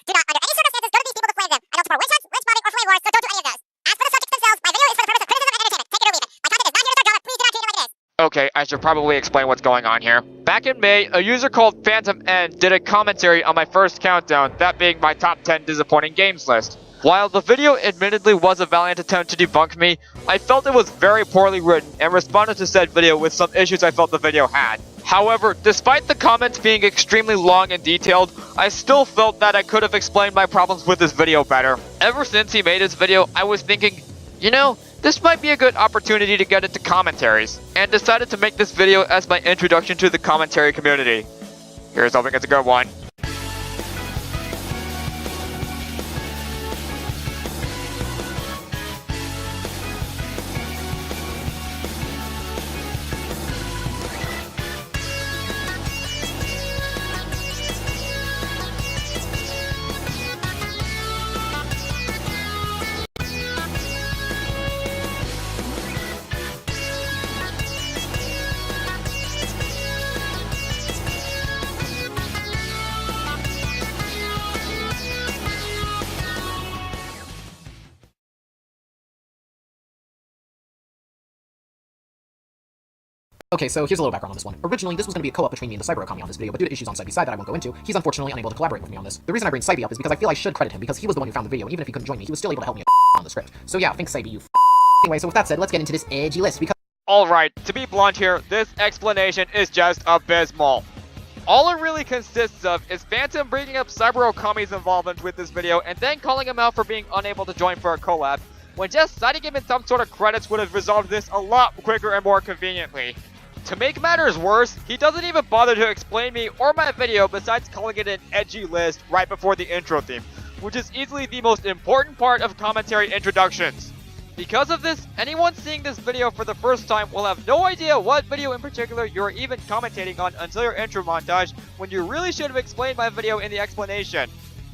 Do not, under any circumstances, go to these people to flame them. I don't support witch hunts, lynch mobbing, or flame wars, so don't do any of those. As for the subjects themselves, my video is for the purpose of criticism and entertainment. Take it or leave it. My content is not here to start drama. Please do not treat it like it is. Okay, I should probably explain what's going on here. Back in May, a user called Phantom N did a commentary on my first countdown, that being my top 10 disappointing games list. While the video admittedly was a valiant attempt to debunk me, I felt it was very poorly written and responded to said video with some issues I felt the video had. However, despite the comments being extremely long and detailed, I still felt that I could have explained my problems with this video better. Ever since he made his video, I was thinking, you know, this might be a good opportunity to get into commentaries, and decided to make this video as my introduction to the commentary community. Here's hoping it's a good one. Okay, so here's a little background on this one. Originally, this was going to be a co-op between me and the Cyber Okami on this video, but due to issues on Cybe's side that I won't go into, he's unfortunately unable to collaborate with me on this. The reason I bring Cybe up is because I feel I should credit him, because he was the one who found the video, and even if he couldn't join me, he was still able to help me on the script. So yeah, thanks Cybe, you Anyway, so with that said, let's get into this edgy list, because Alright, to be blunt here, this explanation is just abysmal. All it really consists of is Phantom bringing up Cyber Okami's involvement with this video, and then calling him out for being unable to join for a collab, when just citing him in some sort of credits would have resolved this a lot quicker and more conveniently. To make matters worse, he doesn't even bother to explain me or my video besides calling it an edgy list right before the intro theme, which is easily the most important part of commentary introductions. Because of this, anyone seeing this video for the first time will have no idea what video in particular you're even commentating on until your intro montage, when you really should have explained my video in the explanation.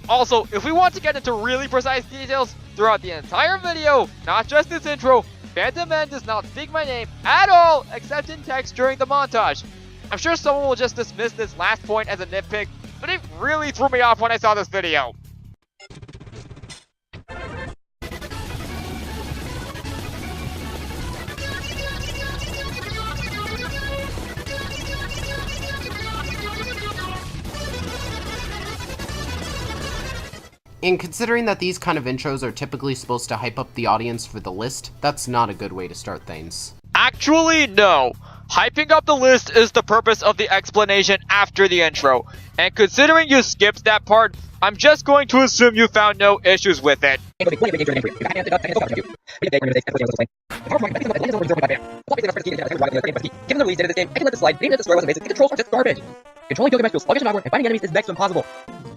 Also, if we want to get into really precise details, throughout the entire video, not just this intro, Phantom N does not speak my name at all, except in text during the montage. I'm sure someone will just dismiss this last point as a nitpick, but it really threw me off when I saw this video. in considering that these kind of intros are typically supposed to hype up the audience for the list, that's not a good way to start things. Actually, no. Hyping up the list is the purpose of the explanation after the intro, and considering you skipped that part, I'm just going to assume you found no issues with it. Controlling Pokemon feels sluggish and awkward, and finding enemies is next to impossible.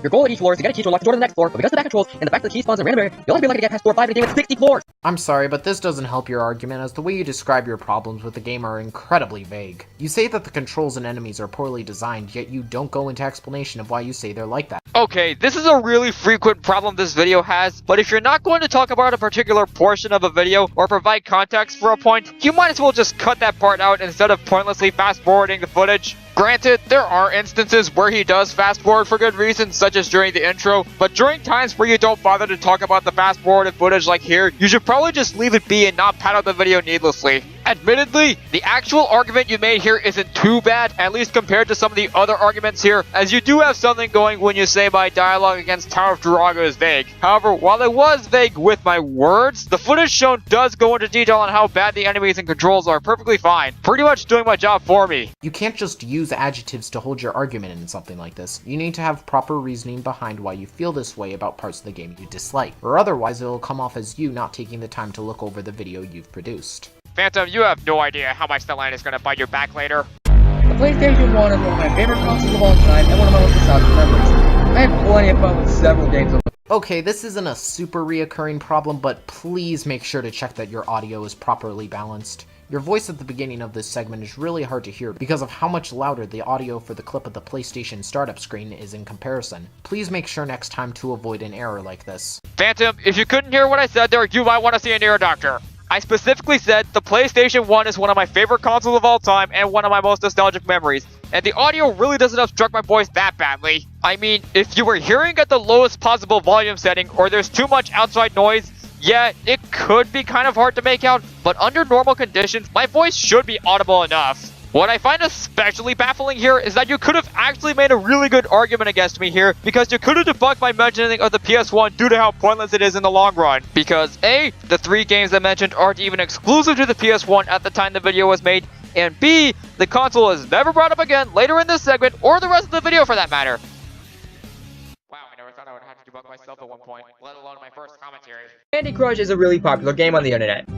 Your goal at each floor is to get a key to unlock the door to the next floor, but because of the back controls and the fact that the key spawns in a random area, you'll only be lucky to get past floor 5 in a game with 60 floors! I'm sorry, but this doesn't help your argument, as the way you describe your problems with the game are incredibly vague. You say that the controls and enemies are poorly designed, yet you don't go into explanation of why you say they're like that. Okay, this is a really frequent problem this video has, but if you're not going to talk about a particular portion of a video or provide context for a point, you might as well just cut that part out instead of pointlessly fast-forwarding the footage. Granted, there are instances where he does fast-forward for good reasons, such as during the intro, but during times where you don't bother to talk about the fast-forwarded footage like here, you should probably just leave it be and not pad out the video needlessly. Admittedly, the actual argument you made here isn't too bad, at least compared to some of the other arguments here, as you do have something going when you say my dialogue against Tower of Duraga is vague. However, while it was vague with my words, the footage shown does go into detail on how bad the enemies and controls are perfectly fine, pretty much doing my job for me. You can't just use adjectives to hold your argument in something like this. You need to have proper reasoning behind why you feel this way about parts of the game you dislike, or otherwise it'll come off as you not taking the time to look over the video you've produced. Phantom, you have no idea how much the line is going to bite your back later. The PlayStation 1 is one of my favorite consoles of all time and one of my most nostalgic memories. I had plenty of fun with several games of Okay, this isn't a super reoccurring problem, but please make sure to check that your audio is properly balanced. Your voice at the beginning of this segment is really hard to hear because of how much louder the audio for the clip of the PlayStation startup screen is in comparison. Please make sure next time to avoid an error like this. Phantom, if you couldn't hear what I said there, you might want to see an ear doctor. I specifically said the PlayStation 1 is one of my favorite consoles of all time and one of my most nostalgic memories. and the audio really doesn't obstruct my voice that badly. I mean, if you were hearing at the lowest possible volume setting or there's too much outside noise, yeah, it could be kind of hard to make out, but under normal conditions, my voice should be audible enough. What I find especially baffling here is that you could have actually made a really good argument against me here, because you could have debunked my mentioning of the PS1 due to how pointless it is in the long run. Because A, the 3 games I mentioned aren't even exclusive to the PS1 at the time the video was made, and B, the console is never brought up again later in this segment, or the rest of the video for that matter. Wow, I never thought I would have to debunk myself at one point, let alone my first commentary. Candy Crush is a really popular game on the internet.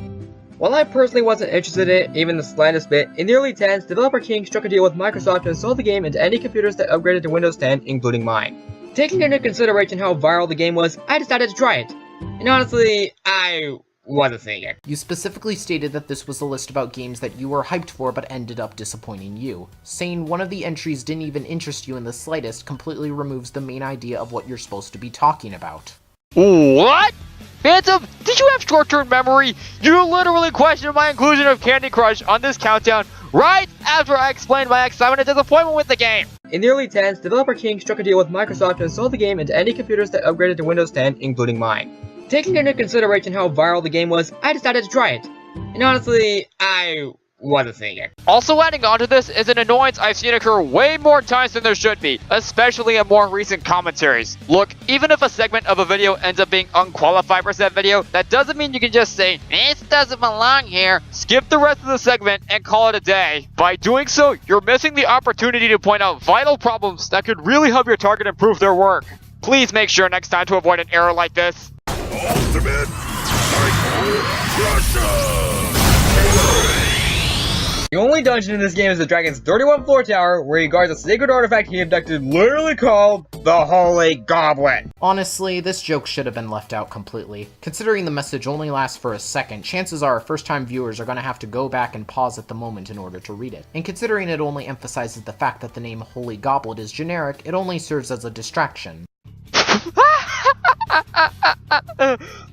While I personally wasn't interested in it, even the slightest bit, in the early 10s, developer King struck a deal with Microsoft to install the game into any computers that upgraded to Windows 10, including mine. Taking into consideration how viral the game was, I decided to try it. And honestly, I wasn't seeing it. You specifically stated that this was a list about games that you were hyped for but ended up disappointing you. Saying one of the entries didn't even interest you in the slightest completely removes the main idea of what you're supposed to be talking about. What? Phantom, did you have short-term memory? You literally questioned my inclusion of Candy Crush on this countdown right after I explained my excitement and disappointment with the game. In the early 10s, developer King struck a deal with Microsoft to install the game into any computers that upgraded to Windows 10, including mine. Taking into consideration how viral the game was, I decided to try it. And honestly, I wasn't seeing it. Also adding on to this is an annoyance I've seen occur way more times than there should be, especially in more recent commentaries. Look, even if a segment of a video ends up being unqualified for said video, that doesn't mean you can just say, "This doesn't belong here," skip the rest of the segment, and call it a day. By doing so, you're missing the opportunity to point out vital problems that could really help your target improve their work. Please make sure next time to avoid an error like this. Ultimate Psycho Crusher! The only dungeon in this game is the Dragon's 31st floor tower, where he guards a sacred artifact he abducted, literally called the Holy Goblet. Honestly, this joke should have been left out completely. Considering the message only lasts for a second, chances are first-time viewers are going to have to go back and pause at the moment in order to read it. And considering it only emphasizes the fact that the name Holy Goblet is generic, it only serves as a distraction.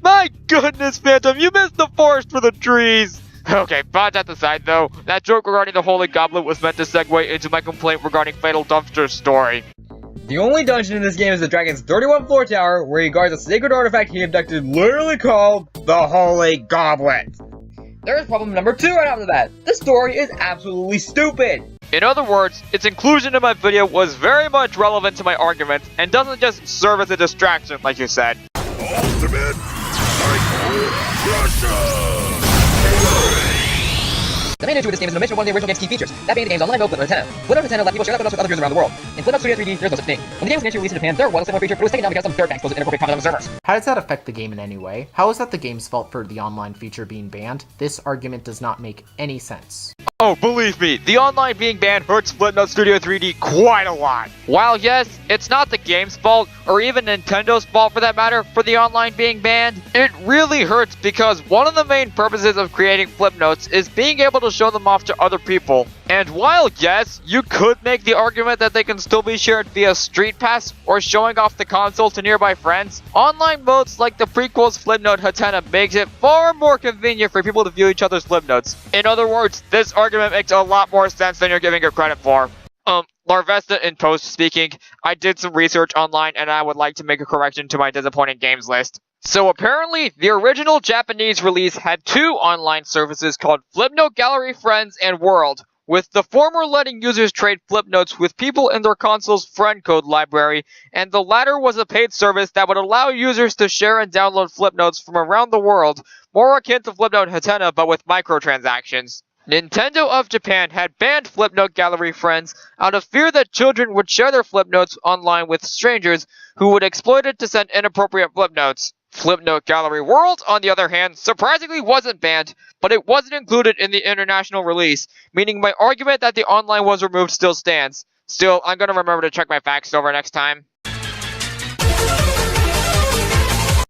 My goodness, Phantom, you missed the forest for the trees! Okay, but that aside though, that joke regarding the Holy Goblet was meant to segue into my complaint regarding Fatal Dumpster's story. The only dungeon in this game is the Dragon's 31st floor tower, where he guards a sacred artifact he abducted, literally called the Holy Goblet. There's problem number 2 right off the bat. The story is absolutely stupid. In other words, its inclusion in my video was very much relevant to my argument, and doesn't just serve as a distraction like you said. Ultimate Psycho Crusher! The main issue with this game is an omission of one of the original game's key features, that being the game's online mode Flipnote Antenna. Flipnote Antenna let people share their Flipnotes with other users around the world. In Flipnote Studio 3D, there's no such thing. When the game was initially released in Japan, there was a similar feature, but it was taken down because some third banks posted inappropriate content on the servers. How does that affect the game in any way? How is that the game's fault for the online feature being banned? This argument does not make any sense. Oh, believe me, the online being banned hurts Flipnote Studio 3D quite a lot. While yes, it's not the game's fault, or even Nintendo's fault for that matter, for the online being banned, it really hurts because one of the main purposes of creating Flipnotes is being able to show them off to other people. And while yes, you could make the argument that they can still be shared via Street Pass or showing off the console to nearby friends, online modes like the prequel's Flipnote Hatena makes it far more convenient for people to view each other's Flipnotes. In other words, this argument makes a lot more sense than you're giving it credit for. Larvesta in post speaking, I did some research online and I would like to make a correction to my disappointing games list. So apparently, the original Japanese release had 2 online services called Flipnote Gallery Friends and World, with the former letting users trade Flipnotes with people in their console's friend code library, and the latter was a paid service that would allow users to share and download Flipnotes from around the world, more akin to Flipnote Hatena but with microtransactions. Nintendo of Japan had banned Flipnote Gallery Friends out of fear that children would share their Flipnotes online with strangers who would exploit it to send inappropriate Flipnotes. Flipnote Gallery World, on the other hand, surprisingly wasn't banned, but it wasn't included in the international release, meaning my argument that the online was removed still stands. Still, I'm gonna remember to check my facts over next time.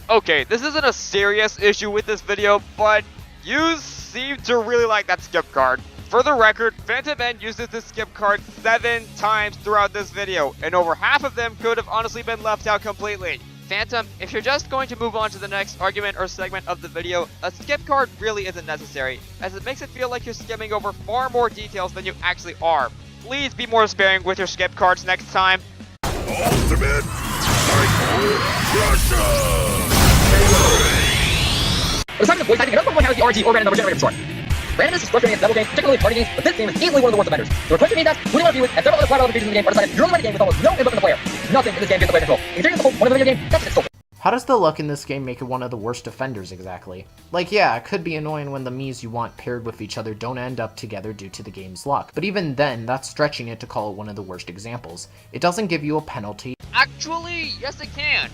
Okay, this isn't a serious issue with this video, but you seem to really like that skip card. For the record, Phantom N uses this skip card 7 times throughout this video, and over half of them could have honestly been left out completely. Phantom, if you're just going to move on to the next argument or segment of the video, a skip card really isn't necessary, as it makes it feel like you're skimming over far more details than you actually are. please be more sparing with your skip cards next time. Ultimate Psycho Crusher! For the second of voice acting, another one has the RNG or random number generator sort. Randomness is frustrating at level games, particularly party games, but this game is easily one of the worst offenders. The requested feedback, including our viewers, and several other flat level features in the game are decided during the game with almost no input from the player. Nothing in this game gets the player control. If you're the one of the video game, that's just so. How does the luck in this game make it one of the worst offenders exactly? Like, yeah, it could be annoying when the Miis you want paired with each other don't end up together due to the game's luck, but even then, that's stretching it to call it one of the worst examples. It doesn't give you a penalty. Actually, yes it can.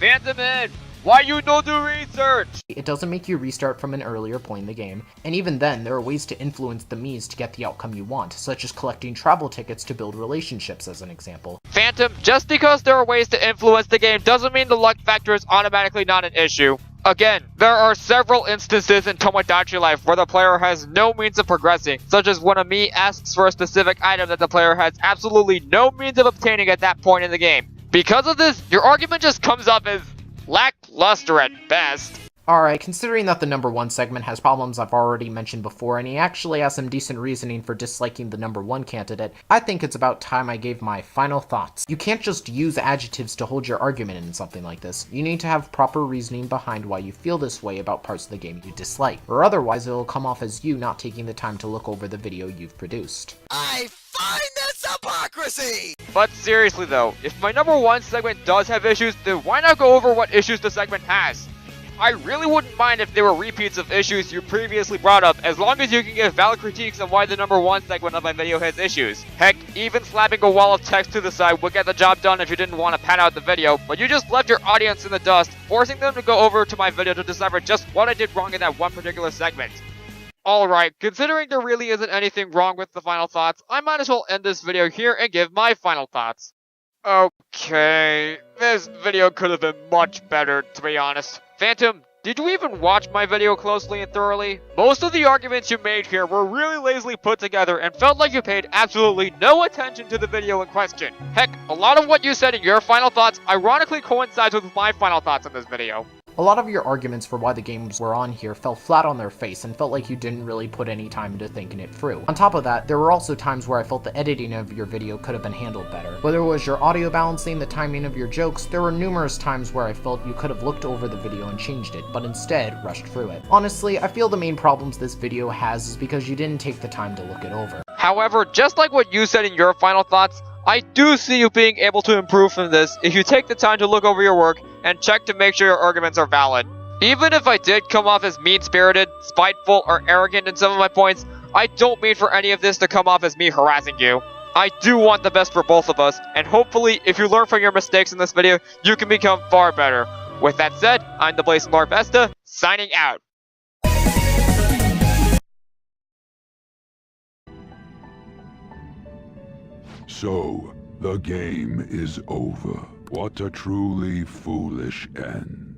Phantom Head, why you don't do research? It doesn't make you restart from an earlier point in the game, and even then, there are ways to influence the Miis to get the outcome you want, such as collecting travel tickets to build relationships as an example. Phantom, just because there are ways to influence the game doesn't mean the luck factor is automatically not an issue. Again, there are several instances in Tomodachi Life where the player has no means of progressing, such as when a Mii asks for a specific item that the player has absolutely no means of obtaining at that point in the game. Because of this, your argument just comes off as lackluster at best. Alright, considering that the number 1 segment has problems I've already mentioned before, and he actually has some decent reasoning for disliking the number 1 candidate, I think it's about time I gave my final thoughts. You can't just use adjectives to hold your argument in something like this. You need to have proper reasoning behind why you feel this way about parts of the game you dislike, or otherwise it'll come off as you not taking the time to look over the video you've produced. I find this hypocrisy! But seriously though, if my number 1 segment does have issues, then why not go over what issues the segment has? I really wouldn't mind if there were repeats of issues you previously brought up, as long as you can give valid critiques on why the number 1 segment of my video has issues. Heck, even slapping a wall of text to the side would get the job done if you didn't want to pad out the video, but you just left your audience in the dust, forcing them to go over to my video to decipher just what I did wrong in that one particular segment. Alright, considering there really isn't anything wrong with the final thoughts, I might as well end this video here and give my final thoughts. Okay, this video could have been much better, to be honest. Phantom, did you even watch my video closely and thoroughly? Most of the arguments you made here were really lazily put together and felt like you paid absolutely no attention to the video in question. Heck, a lot of what you said in your final thoughts ironically coincides with my final thoughts in this video. A lot of your arguments for why the games were on here fell flat on their face and felt like you didn't really put any time into thinking it through. On top of that, there were also times where I felt the editing of your video could have been handled better. Whether it was your audio balancing, the timing of your jokes, there were numerous times where I felt you could have looked over the video and changed it, but instead rushed through it. Honestly, I feel the main problems this video has is because you didn't take the time to look it over. However, just like what you said in your final thoughts, I do see you being able to improve from this if you take the time to look over your work and check to make sure your arguments are valid. Even if I did come off as mean-spirited, spiteful, or arrogant in some of my points, I don't mean for any of this to come off as me harassing you. I do want the best for both of us, and hopefully, if you learn from your mistakes in this video, you can become far better. With that said, I'm the Blazing Larvesta, signing out. So, the game is over. What a truly foolish end.